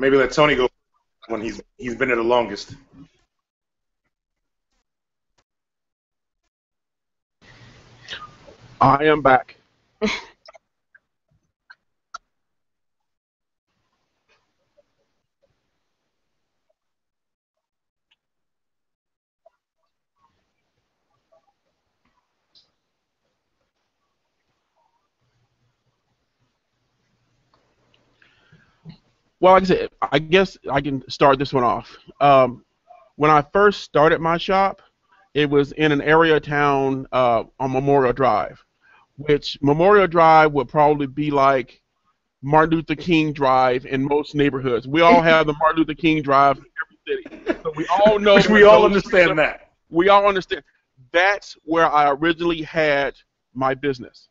maybe let Tony go when he's been there the longest. I am back. Well, like I said, I guess I can start this one off. When I first started my shop, it was in an area of town on Memorial Drive, which Memorial Drive would probably be like Martin Luther King Drive in most neighborhoods. We all have the Martin Luther King Drive in every city, so we all know. Which we all understand that. We all understand. That's where I originally had my business.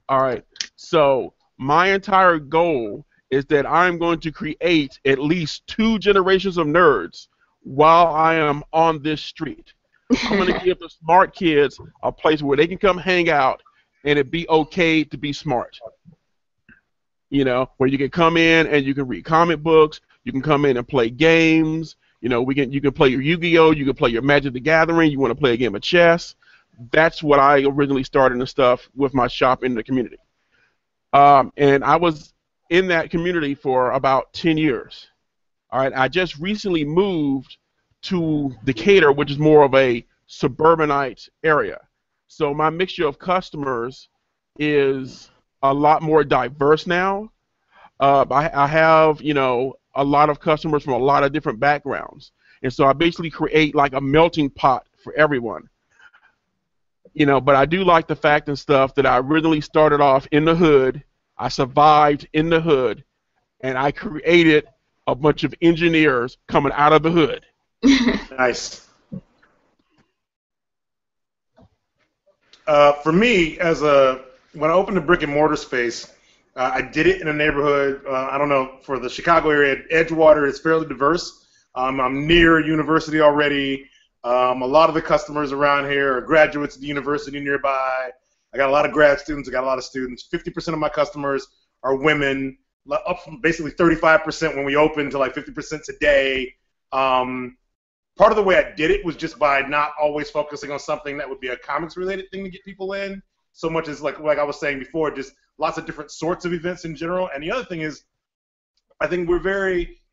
All right, so my entire goal is that I'm going to create at least 2 generations of nerds while I am on this street. I'm going to give the smart kids a place where they can come hang out and it be okay to be smart. You know, where you can come in and you can read comic books, you can come in and play games, you know, you can play your Yu-Gi-Oh, you can play your Magic the Gathering, you want to play a game of chess. That's what I originally started and stuff with my shop in the community. And I was in that community for about 10 years. All right, I just recently moved to Decatur, which is more of a suburbanite area. So my mixture of customers is a lot more diverse now. I have, you know, a lot of customers from a lot of different backgrounds. And so I basically create like a melting pot for everyone. You know, but I do like the fact and stuff that I originally started off in the hood. I survived in the hood, and I created a bunch of engineers coming out of the hood. Nice. For me, when I opened the brick and mortar space, I did it in a neighborhood. I don't know, for the Chicago area, Edgewater is fairly diverse. I'm near a university already. A lot of the customers around here are graduates of the university nearby. I got a lot of grad students. I got a lot of students. 50% of my customers are women, up from basically 35% when we opened to like 50% today. Part of the way I did it was just by not always focusing on something that would be a comics-related thing to get people in, so much as like I was saying before, just lots of different sorts of events in general. And the other thing is, I think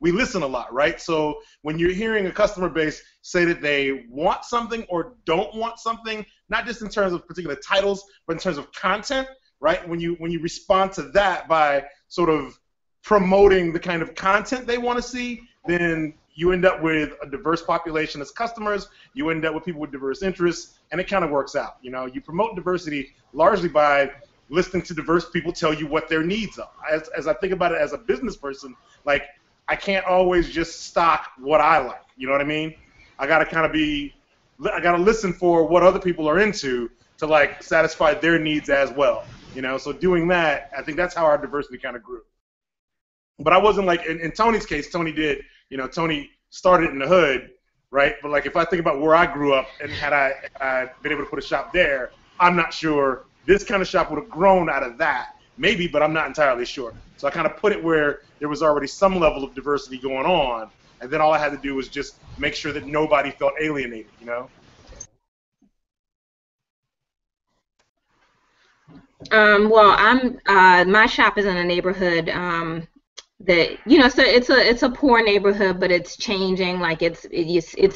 we listen a lot, right? So when you're hearing a customer base say that they want something or don't want something, not just in terms of particular titles, but in terms of content, right? When you respond to that by sort of promoting the kind of content they want to see, then you end up with a diverse population as customers. You end up with people with diverse interests, and it kind of works out. You know, you promote diversity largely by listening to diverse people tell you what their needs are. As I think about it as a business person, like, I can't always just stock what I like. You know what I mean? I gotta I gotta listen for what other people are into to like satisfy their needs as well. You know, so doing that, I think that's how our diversity kind of grew. But I wasn't like in Tony's case. Tony started in the hood, right? But like if I think about where I grew up and had I been able to put a shop there, I'm not sure this kind of shop would have grown out of that. Maybe, but I'm not entirely sure. So I kind of put it where there was already some level of diversity going on, and then all I had to do was just make sure that nobody felt alienated, you know? Well, my shop is in a neighborhood that, you know, so it's a poor neighborhood, but it's changing. Like it's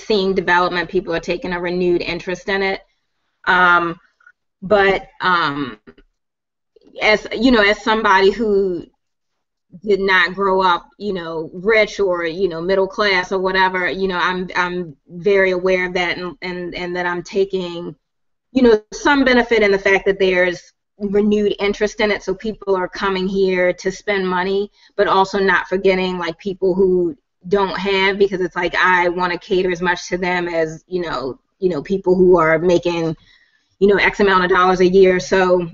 seeing development. People are taking a renewed interest in it. But as you know, as somebody who did not grow up, you know, rich or, you know, middle class or whatever, you know, I'm very aware of that, and that I'm taking, you know, some benefit in the fact that there's renewed interest in it, so people are coming here to spend money, but also not forgetting like people who don't have, because it's like I want to cater as much to them as, you know, people who are making, you know, X amount of dollars a year. So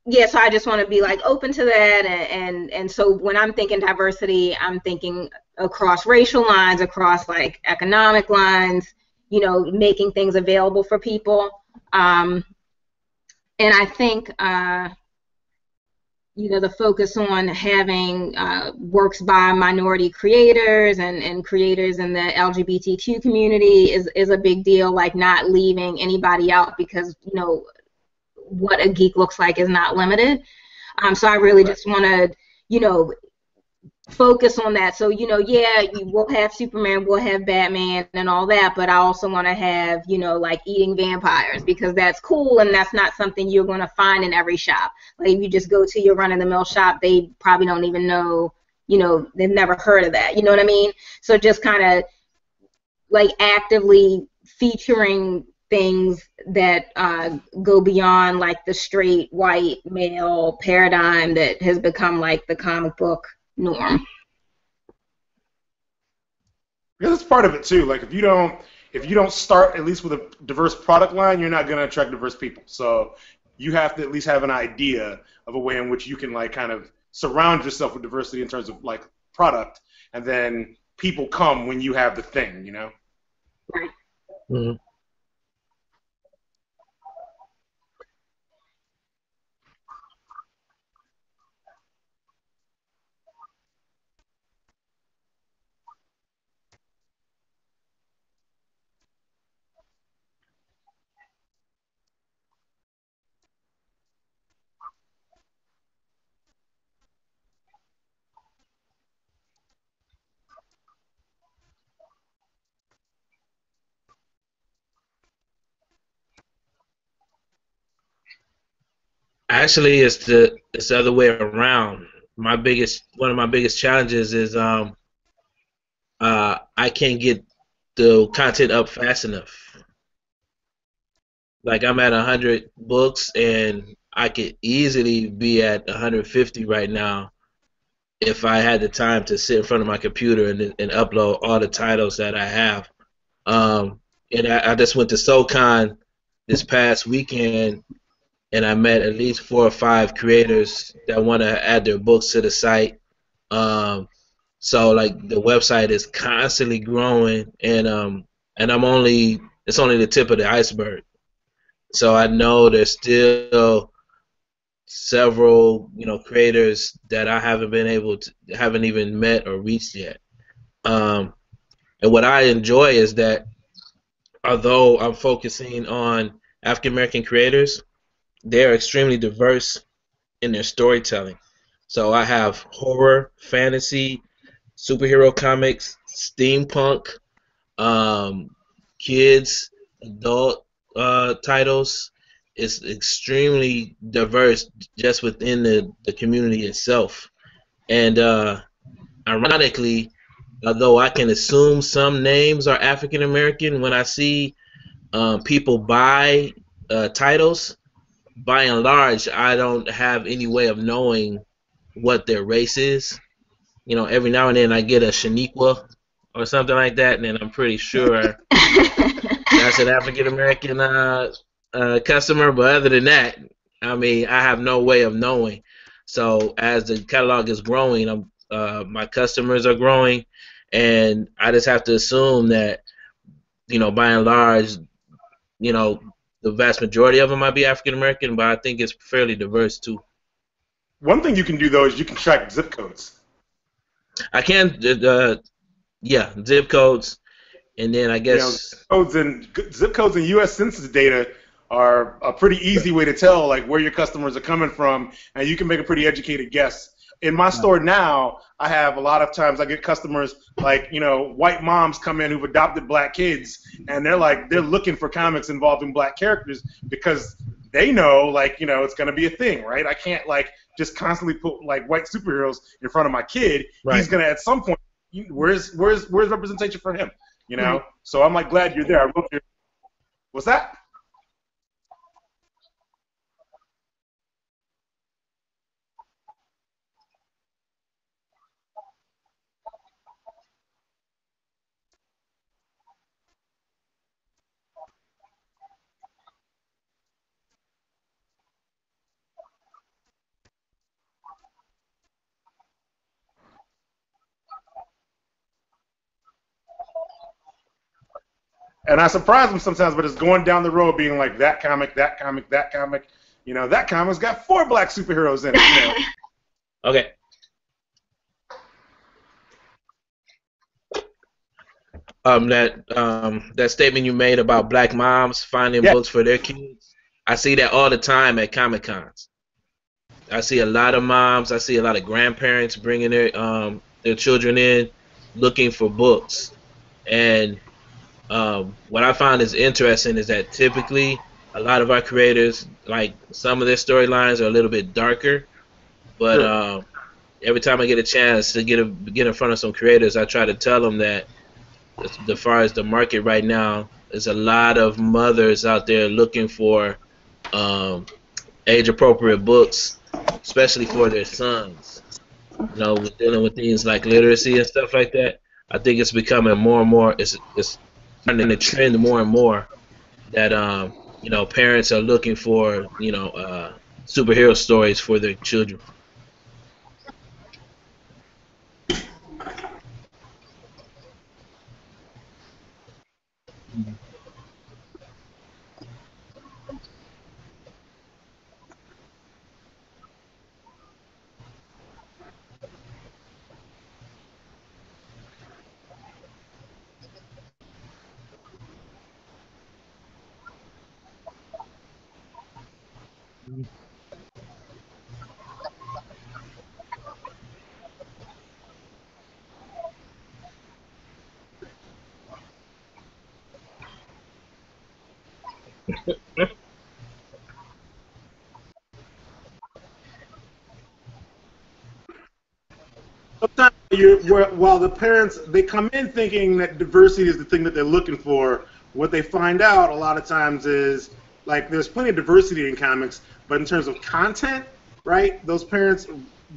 yeah, so I just want to be like open to that, and so when I'm thinking diversity, I'm thinking across racial lines, across like economic lines, you know, making things available for people. And I think, the focus on having works by minority creators and creators in the LGBTQ community is a big deal, like not leaving anybody out, because what a geek looks like is not limited. So I really just want to focus on that. So yeah, we'll have Superman, we'll have Batman and all that, but I also want to have like eating vampires, because that's cool, and that's not something you're going to find in every shop. Like if you just go to your run-of-the-mill shop, they probably don't even know, they've never heard of that, you know what I mean? So just kind of like actively featuring things that go beyond like the straight white male paradigm that has become like the comic book norm. Because it's part of it too. Like if you don't start at least with a diverse product line, you're not going to attract diverse people. So you have to at least have an idea of a way in which you can like kind of surround yourself with diversity in terms of like product, and then people come when you have the thing, Right. Mm-hmm. Actually, it's the other way around. One of my biggest challenges is I can't get the content up fast enough. Like I'm at 100 books, and I could easily be at 150 right now if I had the time to sit in front of my computer and upload all the titles that I have. And I just went to SoCon this past weekend, and I met at least 4 or 5 creators that want to add their books to the site. So like the website is constantly growing, and it's only the tip of the iceberg. So I know there's still several creators that I haven't even met or reached yet. And what I enjoy is that although I'm focusing on African American creators, they're extremely diverse in their storytelling. So I have horror, fantasy, superhero comics, steampunk, kids, adult titles. It's extremely diverse just within the community itself. And ironically, although I can assume some names are African American, when I see people buy titles, by and large, I don't have any way of knowing what their race is. Every now and then I get a Shaniqua or something like that, and then I'm pretty sure that's an African American customer. But other than that, I mean, I have no way of knowing. So as the catalog is growing, my customers are growing, and I just have to assume that, by and large, the vast majority of them might be African American, but I think it's fairly diverse too. One thing you can do though is you can track zip codes. I can, zip codes, and then I guess zip codes and U.S. Census data are a pretty easy way to tell like where your customers are coming from, and you can make a pretty educated guess. In my store now, I have a lot of times I get customers like, white moms come in who've adopted black kids, and they're looking for comics involving black characters because they know it's going to be a thing, right? I can't just constantly put white superheroes in front of my kid. Right. He's going to at some point, where's representation for him, Mm-hmm. So I'm glad you're there. What's that? And I surprise them sometimes, but it's going down the road being like that comic, that comic, that comic. That comic's got 4 black superheroes in it. Okay. That statement you made about black moms finding Yeah. books for their kids. I see that all the time at Comic Cons. I see a lot of moms. I see a lot of grandparents bringing their children in, looking for books. And what I find is interesting is that typically a lot of our creators, like some of their storylines are a little bit darker, but Sure. every time I get a chance to get in front of some creators, I try to tell them that as far as the market right now, there's a lot of mothers out there looking for age-appropriate books, especially for their sons. You know, with dealing with things like literacy and stuff like that. I think it's becoming more and more. It's starting to trend more and more that you know, parents are looking for, you know, superhero stories for their children. Sometimes while the parents, they come in thinking that diversity is the thing that they're looking for, what they find out a lot of times is, like, there's plenty of diversity in comics, but in terms of content, right, those parents,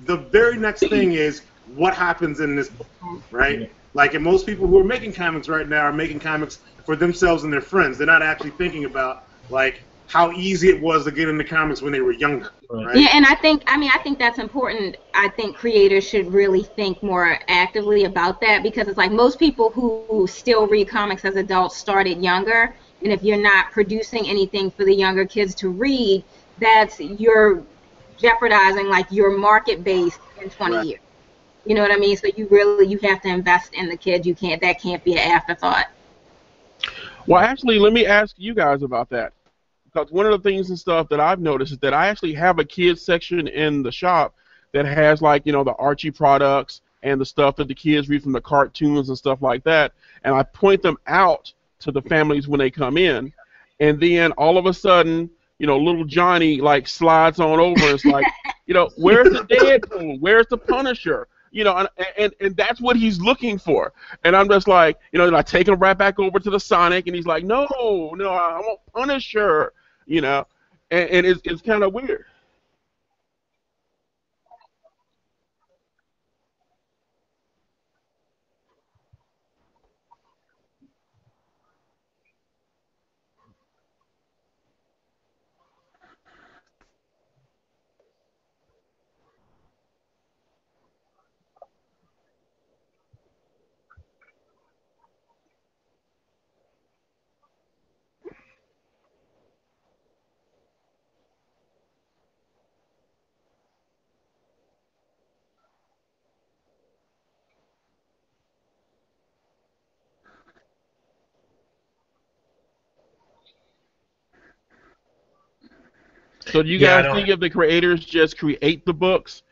the very next thing is what happens in this book, right? Like, and most people who are making comics right now are making comics for themselves and their friends. They're not actually thinking about, like, how easy it was to get into comics when they were younger, right? Yeah, and I think that's important. I think creators should really think more actively about that, because it's like most people who still read comics as adults started younger, and if you're not producing anything for the younger kids to read, you're jeopardizing like your market base in 20 Right. years. You know what I mean? So you have to invest in the kids. That can't be an afterthought. Well, actually, let me ask you guys about that. Because one of the things and stuff that I've noticed is that I actually have a kids section in the shop that has, like, you know, the Archie products and the stuff that the kids read from the cartoons and stuff like that. And I point them out to the families when they come in. And then all of a sudden, you know, little Johnny, like, slides on over and it's like, you know, where's the Deadpool? Where's the Punisher? You know, and that's what he's looking for. And I'm just like, you know, and I take him right back over to the Sonic, and he's like, no, I want Punisher. You know, and it's kind of weird. So do you Yeah, I guys don't. think if the creators just create the books,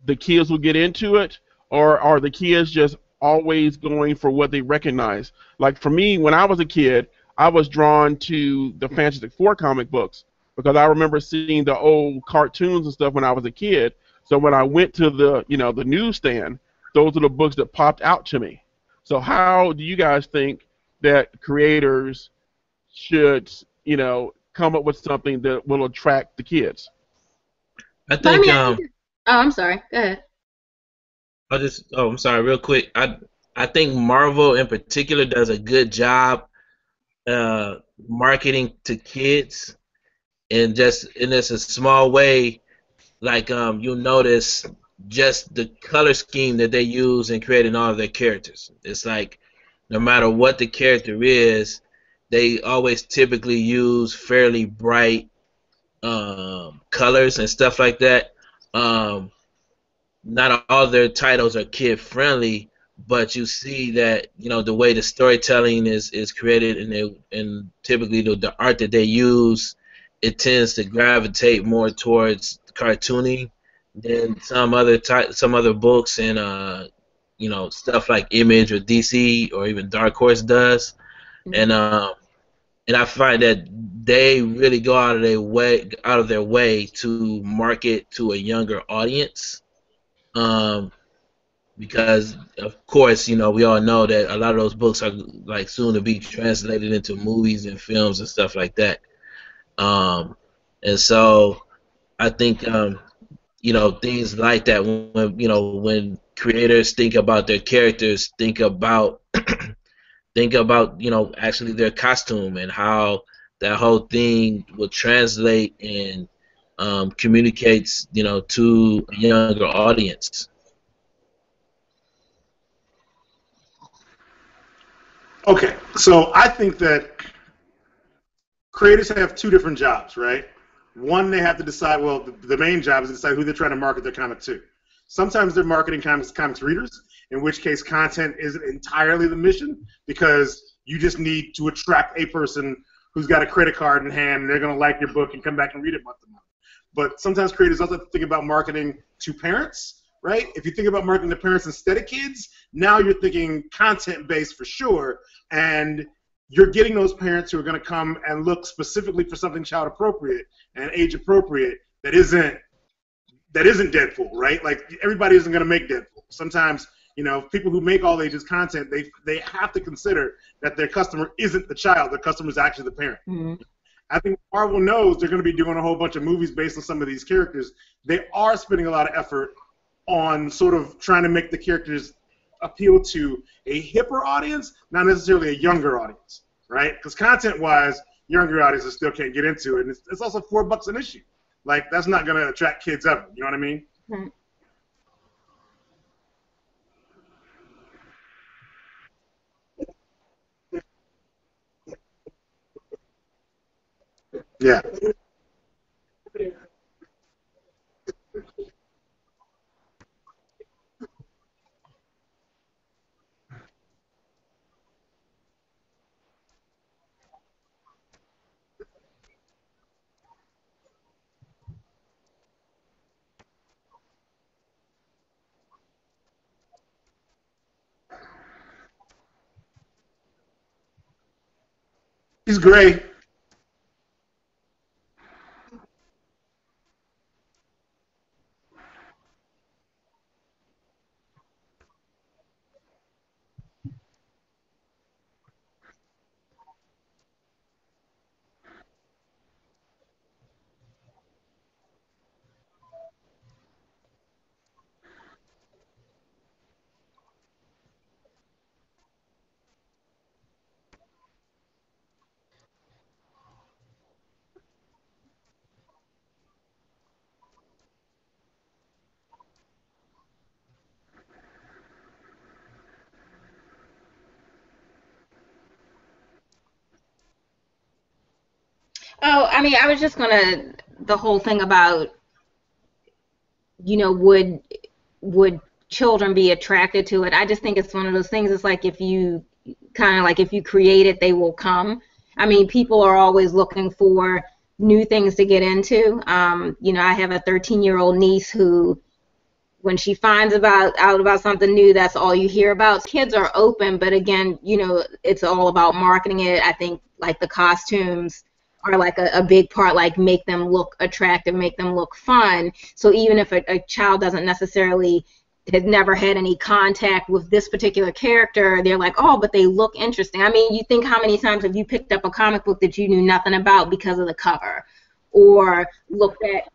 the kids will get into it, or are the kids just always going for what they recognize? Like for me, when I was a kid, I was drawn to the Fantastic Four comic books because I remember seeing the old cartoons and stuff when I was a kid. So when I went to the newsstand, those are the books that popped out to me. So how do you guys think that creators should, come up with something that will attract the kids? I But I think mean, I think. Oh, I'm sorry. Go ahead. I'm sorry, real quick. I think Marvel in particular does a good job uh, marketing to kids, and just in this a small way, like you'll notice just the color scheme that they use in creating all of their characters. It's like no matter what the character is, they always typically use fairly bright colors and stuff like that. Um, not all their titles are kid friendly, but you see that, you know, the way the storytelling is created, and typically the art that they use, it tends to gravitate more towards cartooning than some other books, and you know, stuff like Image or DC or even Dark Horse does. And I find that they really go out of their way to market to a younger audience. Because of course, you know, we all know that a lot of those books are like soon to be translated into movies and films and stuff like that. And so I think you know, things like that, when, you know, when creators think about their characters, think about think about, you know, actually their costume and how that whole thing will translate and communicates, you know, to a younger audience. Okay, so I think that creators have two different jobs, right? One, they have to decide, well, the main job is to decide who they're trying to market their comic to. Sometimes they're marketing comics readers, in which case content isn't entirely the mission, because you just need to attract a person who's got a credit card in hand, and they're going to like your book and come back and read it month to month. But sometimes creators also have to think about marketing to parents, right? If you think about marketing to parents instead of kids, now you're thinking content-based for sure, and you're getting those parents who are going to come and look specifically for something child-appropriate and age-appropriate that isn't Deadpool, right? Like, everybody isn't going to make Deadpool. Sometimes, you know, people who make all ages content, they have to consider that their customer isn't the child. Their customer is actually the parent. Mm-hmm. I think Marvel knows they're going to be doing a whole bunch of movies based on some of these characters. They are spending a lot of effort on sort of trying to make the characters appeal to a hipper audience, not necessarily a younger audience, right? Because content-wise, younger audiences still can't get into it, and it's also $4 an issue. Like, that's not going to attract kids ever. You know what I mean? Mm-hmm. Yeah. He's gray. Oh, I mean, I was just gonna, the whole thing about, you know, would children be attracted to it? I just think it's one of those things. It's like, if you kind of like, if you create it, they will come. I mean, people are always looking for new things to get into. You know, I have a 13-year-old niece who, when she finds out about something new, that's all you hear about. Kids are open, but again, you know, it's all about marketing it. I think, like, the costumes are like a big part, like, make them look attractive, make them look fun. So even if a child doesn't necessarily, has never had any contact with this particular character, they're like, oh, but they look interesting. I mean, you think how many times have you picked up a comic book that you knew nothing about because of the cover, or looked at,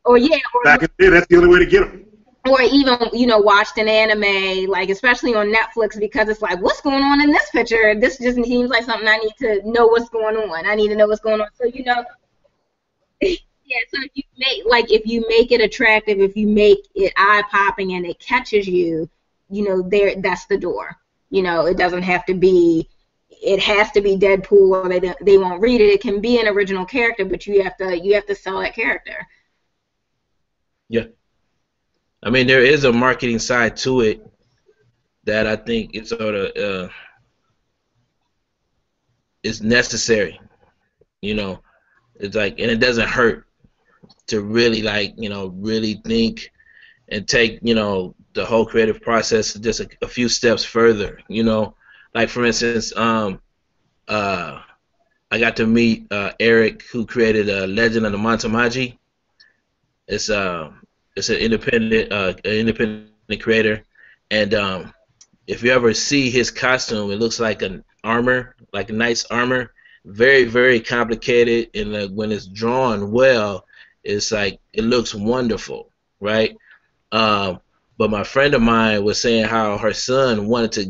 or yeah, or back in the day, that's the only way to get them. Or even, you know, watched an anime, like, especially on Netflix, because it's like, what's going on in this picture? This just seems like something I need to know what's going on. I need to know what's going on. So, you know, yeah, so if you make it attractive, if you make it eye-popping and it catches you, you know, that's the door. You know, it doesn't have to be, it has to be Deadpool, or they won't read it. It can be an original character, but you have to sell that character. Yeah. I mean, there is a marketing side to it that I think it's sort of is necessary. You know, it's like, and it doesn't hurt to really like, you know, really think and take, you know, the whole creative process just a few steps further. You know, like for instance, I got to meet Eric, who created Legend of the Mantamaji. It's it's an independent creator, and if you ever see his costume, it looks like an armor, like a knight's armor. Very, very complicated, and when it's drawn well, it's like it looks wonderful, right? But my friend of mine was saying how her son wanted to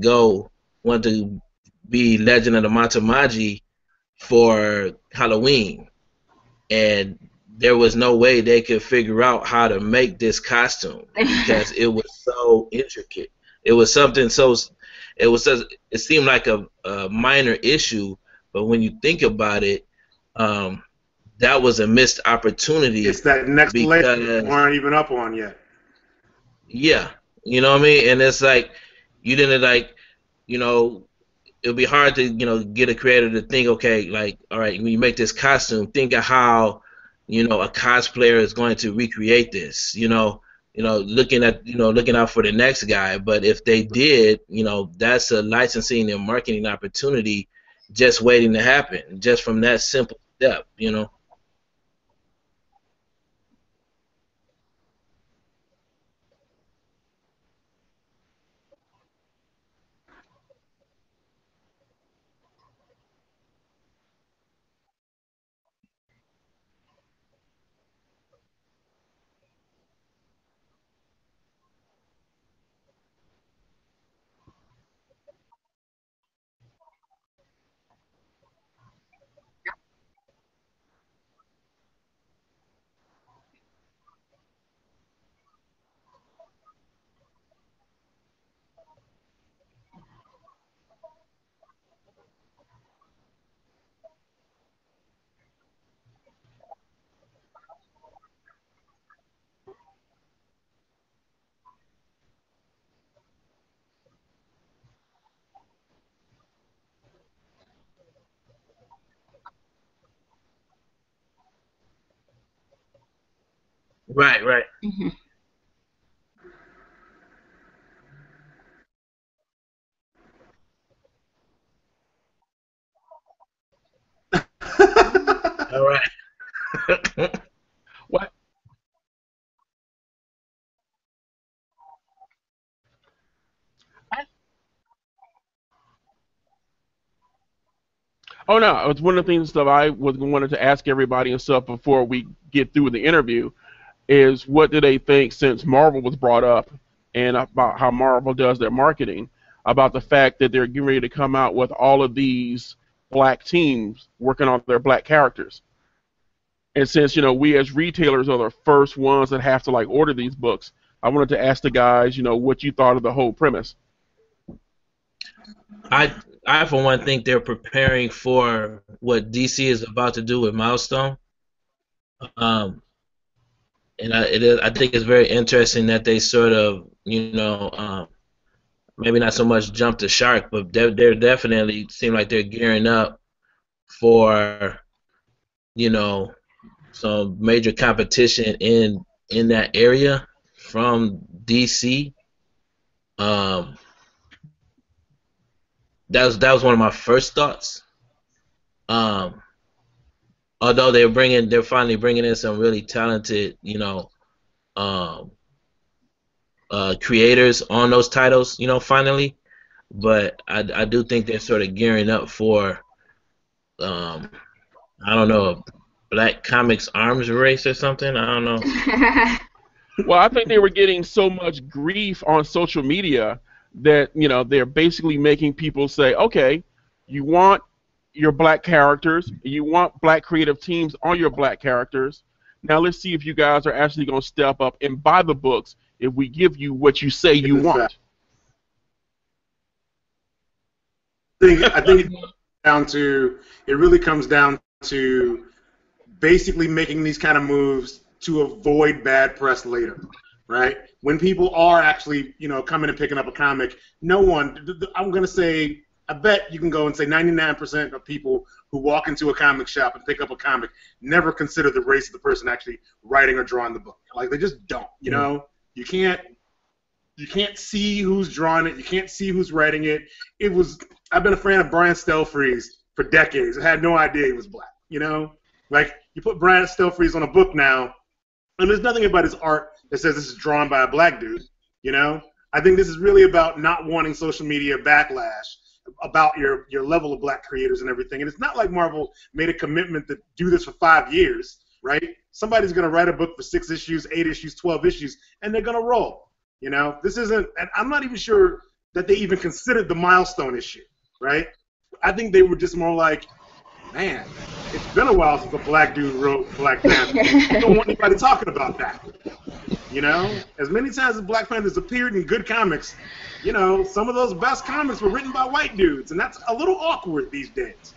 be Legend of the Mantamaji for Halloween, and there was no way they could figure out how to make this costume because it was so intricate. It was something so it seemed like a minor issue, but when you think about it, that was a missed opportunity. It's that next layer you aren't even up on yet. Yeah, you know what I mean? And it's like you didn't like, you know, it would be hard to, you know, get a creator to think, okay, like, all right, when you make this costume, think of how, you know, a cosplayer is going to recreate this, looking out for the next guy. But if they did, you know, that's a licensing and marketing opportunity just waiting to happen, just from that simple step, you know. Right, right. Mhm. All right. What? Oh no, it's one of the things that I was wanted to ask everybody and stuff before we get through the interview is what do they think since Marvel was brought up and about how Marvel does their marketing about the fact that they're getting ready to come out with all of these black teams working on their black characters. And since we as retailers are the first ones that have to like order these books, I wanted to ask the guys, what you thought of the whole premise. I I for one think they're preparing for what DC is about to do with Milestone. Um, and I think it's very interesting that they sort of, maybe not so much jump the shark, but they're definitely seem like they're gearing up for, you know, some major competition in that area from DC. Um, that was one of my first thoughts. Um, Although they're finally bringing in some really talented, um, creators on those titles, finally. But I do think they're sort of gearing up for, um, I don't know, a Black Comics arms race or something. I don't know. Well, I think they were getting so much grief on social media that, they're basically making people say, okay, you want your black characters, you want black creative teams on your black characters. Now let's see if you guys are actually going to step up and buy the books if we give you what you say you want. I think it really comes down to basically making these kind of moves to avoid bad press later. right? When people are actually, you know, coming and picking up a comic, no one, I'm going to say, I bet you can go and say 99% of people who walk into a comic shop and pick up a comic never consider the race of the person actually writing or drawing the book. Like, they just don't, you know? You can't see who's drawing it. You can't see who's writing it. I've been a fan of Brian Stelfreeze for decades. I had no idea he was black, you know? Like, you put Brian Stelfreeze on a book now, and there's nothing about his art that says this is drawn by a black dude, you know? I think this is really about not wanting social media backlash about your level of black creators and everything. And it's not like Marvel made a commitment to do this for 5 years, right? Somebody's going to write a book for 6 issues, 8 issues, 12 issues, and they're going to roll, you know? This isn't, and I'm not even sure that they even considered the milestone issue, right? I think they were just more like, man, it's been a while since a black dude wrote Black Panther. I don't want anybody talking about that. You know, as many times as Black Panther's appeared in good comics, you know, some of those best comics were written by white dudes, and that's a little awkward these days.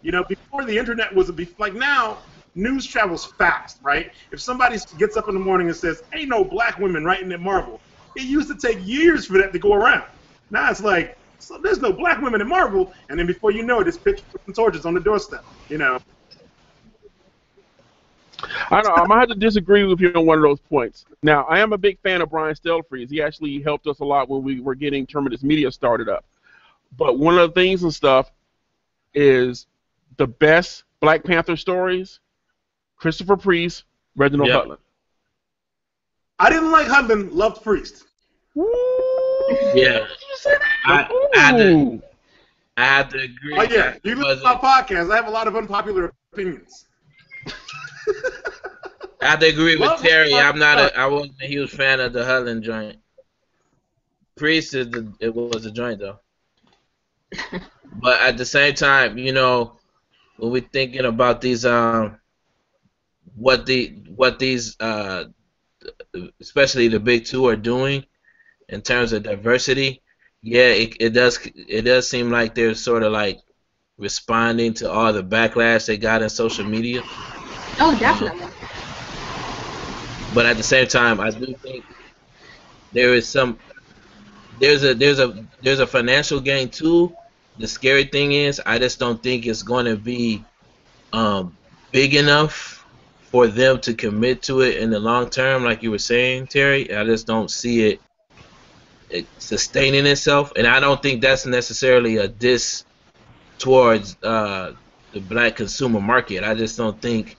You know, before the internet was like now, news travels fast, right? If somebody gets up in the morning and says, "Ain't no black women writing at Marvel," it used to take years for that to go around. Now it's like, so there's no black women in Marvel, and then before you know it, it's pitchforks and torches on the doorstep. You know. I know, I might have to disagree with you on one of those points. Now, I am a big fan of Brian Stelfreeze. He actually helped us a lot when we were getting Terminus Media started up. But one of the things and stuff is the best Black Panther stories, Christopher Priest, Reginald Hudlin. I didn't like Hudlin, loved Priest. Yeah. I have to agree. Oh, yeah. You listen to my podcast. I have a lot of unpopular opinions. I have to agree with Terry. I wasn't a huge fan of the Hudlin joint. Priest it was a joint though. But at the same time, you know, when we're thinking about these what these especially the big two are doing in terms of diversity, yeah, it does seem like they're sort of like responding to all the backlash they got in social media. Oh, definitely. But at the same time, I do think there's a financial gain too. The scary thing is, I just don't think it's going to be big enough for them to commit to it in the long term, like you were saying, Terry. I just don't see it sustaining itself, and I don't think that's necessarily a diss towards the black consumer market. I just don't think.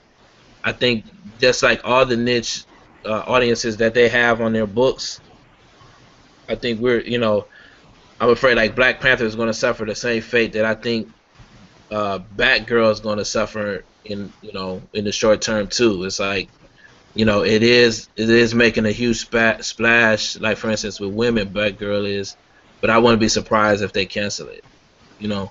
I think just like all the niche audiences that they have on their books, I think I'm afraid like Black Panther is going to suffer the same fate that I think Batgirl is going to suffer in the short term too. It's like, you know, it is making a huge splash, like for instance with women, Batgirl is, but I wouldn't be surprised if they cancel it, you know.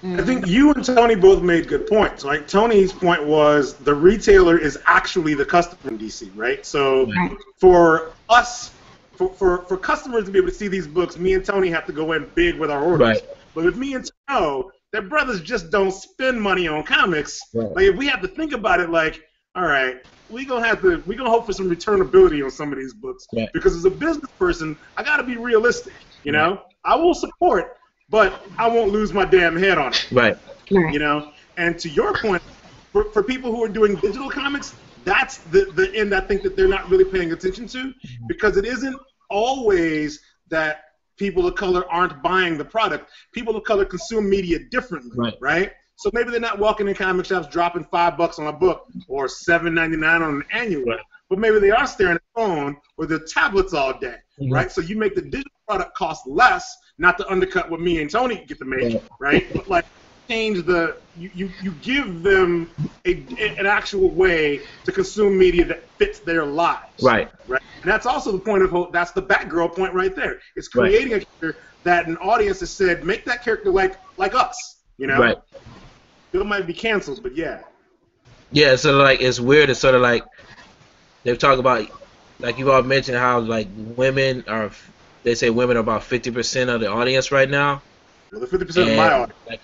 I think you and Tony both made good points. Like Tony's point was the retailer is actually the customer in DC, right? So for us, for customers to be able to see these books, me and Tony have to go in big with our orders. Right. But with me and Tony, their brothers just don't spend money on comics. Right. Like if we have to think about it, like, all right, we're gonna hope for some returnability on some of these books. Right. Because as a business person, I gotta be realistic. You know, I will support, but I won't lose my damn head on it. Right. You know, and to your point, for people who are doing digital comics, that's the end I think that they're not really paying attention to, because it isn't always that people of color aren't buying the product. People of color consume media differently, right? So maybe they're not walking in comic shops dropping $5 on a book or $7.99 on an annual, but maybe they are staring at the phone or their tablets all day, right? So you make the digital product cost less, not to undercut what me and Tony get to make, right? But like change you give them an actual way to consume media that fits their lives, right? And that's also the point of that's the Batgirl point right there. It's creating a character that an audience has said make that character like us, you know. It might be canceled, but yeah. Yeah, so like it's weird. It's sort of like they've talked about, like you all mentioned how like they say women are about 50% of the audience right now. Well, the 50% of my audience. Like,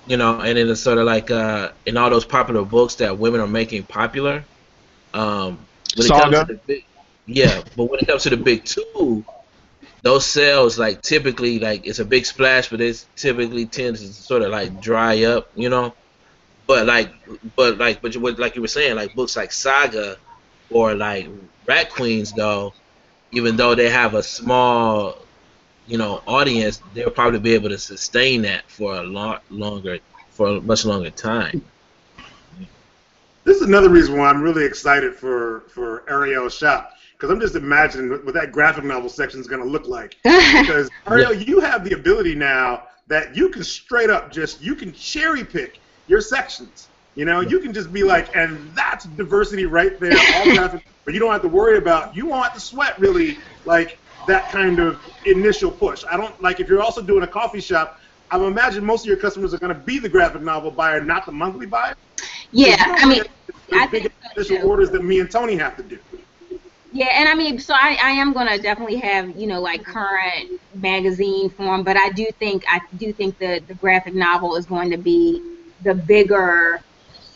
you know, and then it's sort of like in all those popular books that women are making popular. When it comes to Yeah, but when it comes to the big two, those sales like typically like it's a big splash, but it typically tends to sort of like dry up, you know. But you were saying, like books like Saga or like Rat Queens, though, even though they have a small, audience, they'll probably be able to sustain that for a lot longer, for a much longer time. This is another reason why I'm really excited for Ariell's shop, because I'm just imagining what that graphic novel section is going to look like. Because Ariell, you have the ability now that you can straight up you can cherry pick your sections. You can just be like, and that's diversity right there, all graphic, but you don't have to worry about, you won't have to sweat really like that kind of initial push. I don't, like if you're also doing a coffee shop, I would imagine most of your customers are going to be the graphic novel buyer, not the monthly buyer. Yeah, I mean, I big think so initial too. orders that me and Tony have to do. Yeah, and I mean, so I am gonna definitely have like current magazine form, but I do think the graphic novel is going to be the bigger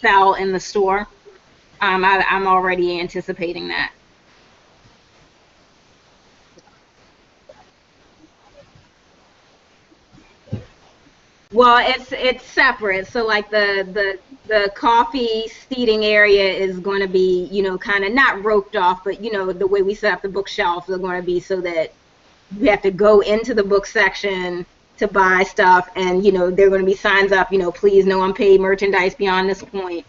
sell in the store. I'm already anticipating that. Well, it's separate. So like the coffee seating area is going to be kind of not roped off, but the way we set up the bookshelf is going to be so that you have to go into the book section to buy stuff, and there are going to be signs up, please no unpaid merchandise beyond this point.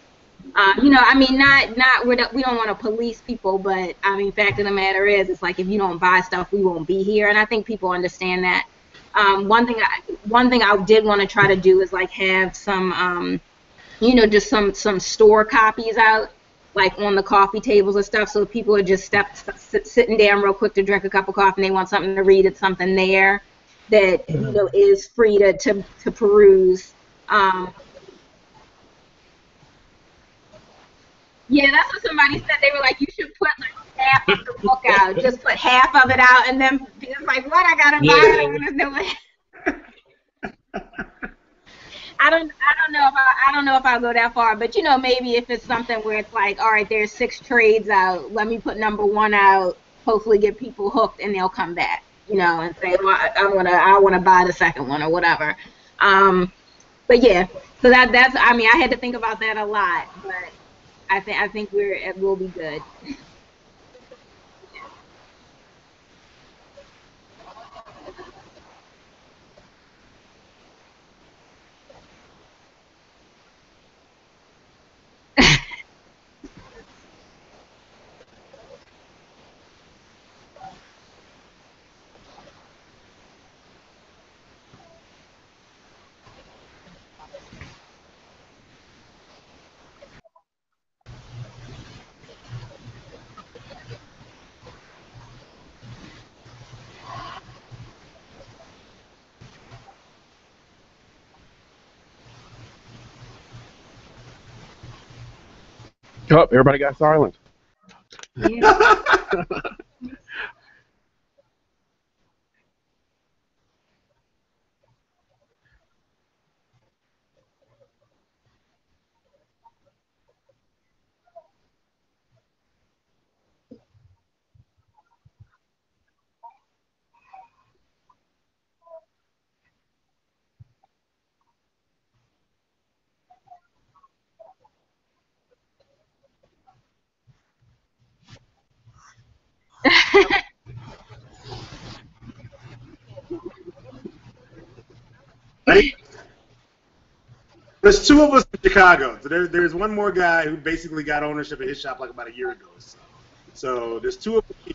I mean, we don't want to police people, but I mean, fact of the matter is, it's like if you don't buy stuff, we won't be here, and I think people understand that. One thing I did want to try to do is like have some, just some store copies out, like on the coffee tables and stuff, so people are just sitting down real quick to drink a cup of coffee and they want something to read. It's something there that is free to peruse. Yeah, that's what somebody said. They were like, you should put like half of the book out. Just put half of it out, and then it's like, what? I gotta buy it. I want to do it. I don't know if I'll go that far, but maybe if it's something where it's like, all right, there's 6 trades out. Let me put number 1 out. Hopefully, get people hooked, and they'll come back. And say, well, I wanna buy the second one or whatever. But yeah, so that's. I mean, I had to think about that a lot, but I think we'll be good. Oh, everybody got silent. Yeah. Right? There's 2 of us in Chicago. So there's one more guy who basically got ownership of his shop like about a year ago. So there's 2 of us.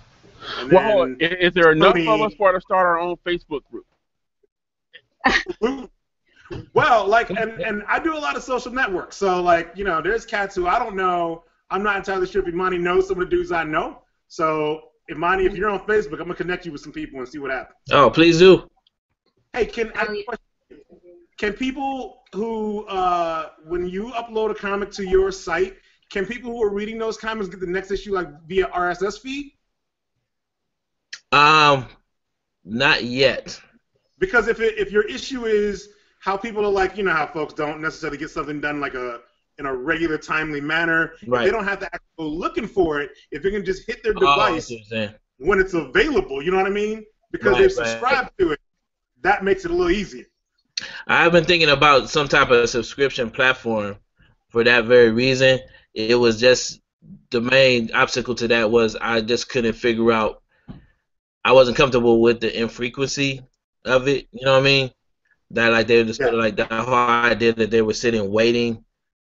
And Well, then is there enough Tony, of us for us to start our own Facebook group? well, like, and I do a lot of social networks. So like, there's cats who I don't know. I'm not entirely sure if Imani knows some of the dudes I know. So Imani, if you're on Facebook, I'm gonna connect you with some people and see what happens. Oh, please do. Hey, can people who, when you upload a comic to your site, can people who are reading those comics get the next issue like via RSS feed? Not yet. Because if your issue is how people are like, how folks don't necessarily get something done like a in a regular, timely manner. Right. They don't have to actually go looking for it. If it can just hit their Oh, device I when it's available, you know what I mean? Because Right, they've subscribed right. to it. That makes it a little easier. I've been thinking about some type of subscription platform for that very reason. It was just the main obstacle to that was I just couldn't figure out. I wasn't comfortable with the infrequency of it. You know what I mean? That like they were just sort of like that whole idea that they were sitting waiting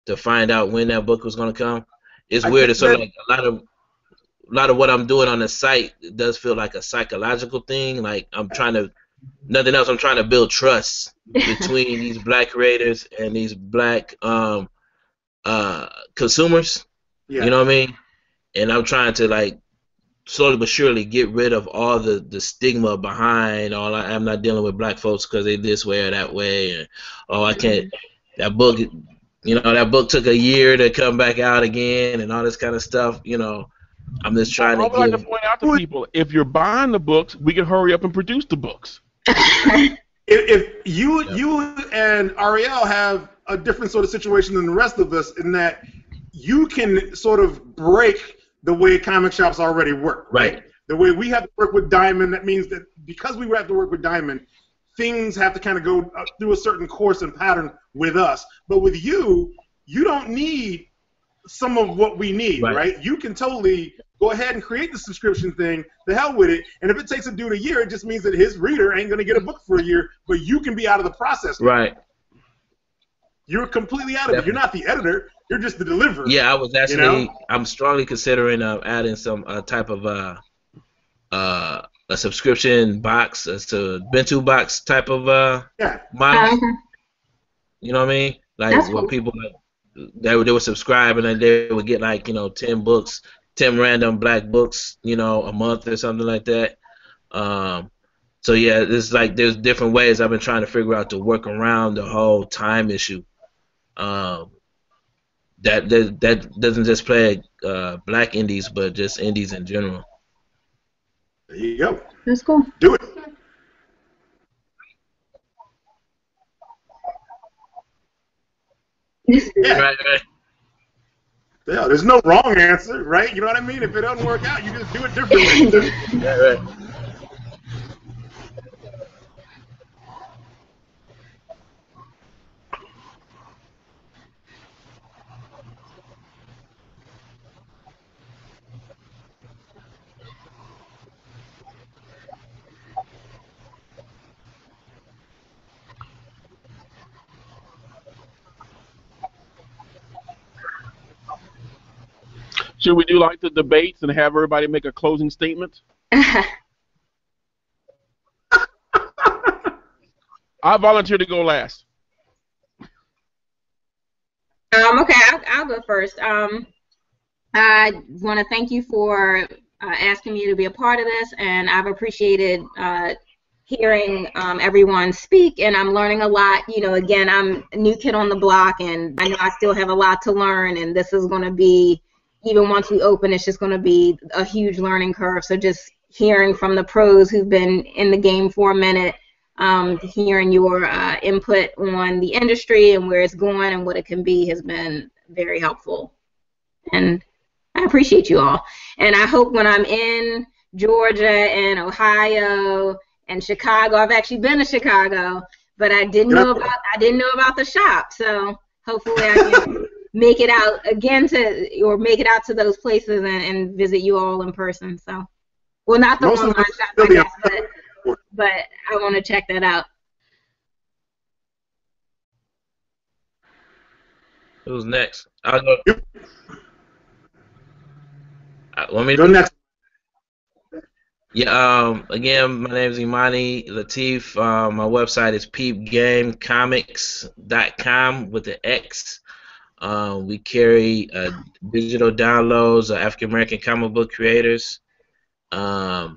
to find out when that book was going to come. It's I weird. think It's sort of that- like a lot of what I'm doing on the site does feel like a psychological thing. Like I'm trying to nothing else. I'm trying to build trust between these black creators and these black consumers. Yeah. You know what I mean? And I'm trying to like slowly but surely get rid of all the stigma behind all. I'm not dealing with black folks because they this way or that way, and oh I can't. That book, you know, that book took a year to come back out again, and all this kind of stuff. You know, I'm just trying I to would like to give. point out to people, if you're buying the books, we can hurry up and produce the books. If you and Ariell have a different sort of situation than the rest of us in that you can sort of break the way comic shops already work, right? The way we have to work with Diamond, that means that because we have to work with Diamond, things have to kind of go through a certain course and pattern with us. But with you, you don't need some of what we need, right? You can totally go ahead and create the subscription thing, the hell with it, and if it takes a dude a year, it just means that his reader ain't going to get a book for a year, but you can be out of the process now. Right. You're completely out of it. You're not the editor, you're just the deliverer. Yeah, I was actually, you know? I'm strongly considering adding some type of a subscription box, as to Bento box type of model. You know what I mean? Like That's when cool. people like they would subscribe and then they would get like 10 books, 10 random black books, a month or something like that. So yeah, it's like there's different ways I've been trying to figure out to work around the whole time issue. That doesn't just play black indies, but just indies in general. There you go. That's cool. Do it. Yeah. Right. Yeah, there's no wrong answer, right? You know what I mean? If it doesn't work out, you just do it differently. Right. Should we do like the debates and have everybody make a closing statement? I volunteer to go last. Okay, I'll go first. I want to thank you for asking me to be a part of this, and I've appreciated hearing everyone speak, and I'm learning a lot. Again, I'm a new kid on the block, and I know I still have a lot to learn, and this is going to be, even once we open, it's just going to be a huge learning curve. So just hearing from the pros who've been in the game for a minute, hearing your input on the industry and where it's going and what it can be has been very helpful. And I appreciate you all. And I hope when I'm in Georgia and Ohio and Chicago, I've actually been to Chicago, but I didn't know about the shop. So hopefully I can make it out again make it out to those places and visit you all in person. So, well, not the online shop, I guess, but I want to check that out. Who's next? I'll go. Want me to go next? Yeah. Again, my name is Imani Lateef. My website is PeepGameComix.com with the X. We carry digital downloads of African American comic book creators. And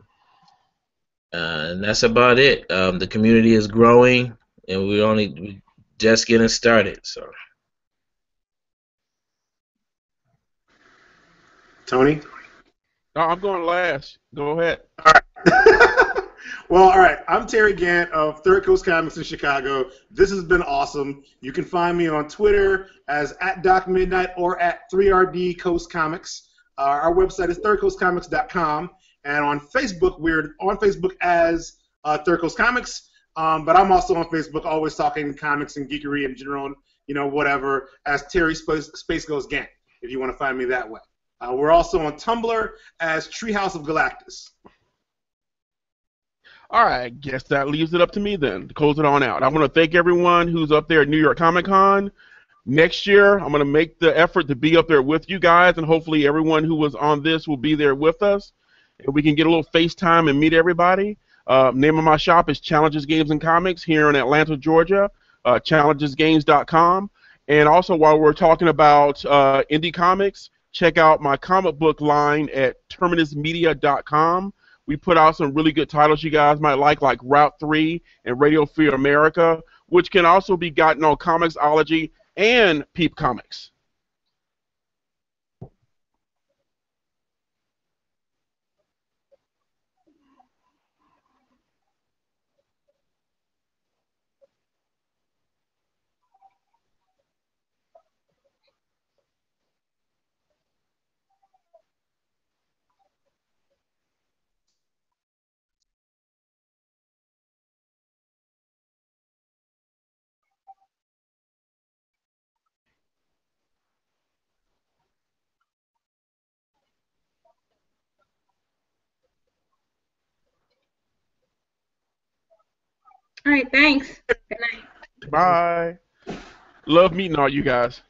that's about it. The community is growing, and we're just getting started. So, Tony? No, I'm going last. Go ahead. All right. Well, all right. I'm Terry Gant of Third Coast Comics in Chicago. This has been awesome. You can find me on Twitter as @DocMidnight or @3RD Coast Comics. Our website is thirdcoastcomics.com. And on Facebook, we're on Facebook as Third Coast Comics. But I'm also on Facebook, always talking comics and geekery in general, whatever, as Terry Space Goes Gant, if you want to find me that way. We're also on Tumblr as Treehouse of Galactus. All right, I guess that leaves it up to me then to close it on out. I want to thank everyone who's up there at New York Comic Con. Next year, I'm going to make the effort to be up there with you guys, and hopefully everyone who was on this will be there with us, and we can get a little FaceTime and meet everybody. Name of my shop is Challenges Games and Comics here in Atlanta, Georgia, challengesgames.com. And also, while we're talking about indie comics, check out my comic book line at terminusmedia.com. We put out some really good titles you guys might like Route 3 and Radio Free America, which can also be gotten on Comixology and PeepGameComix. All right, thanks. Good night. Bye. Love meeting all you guys.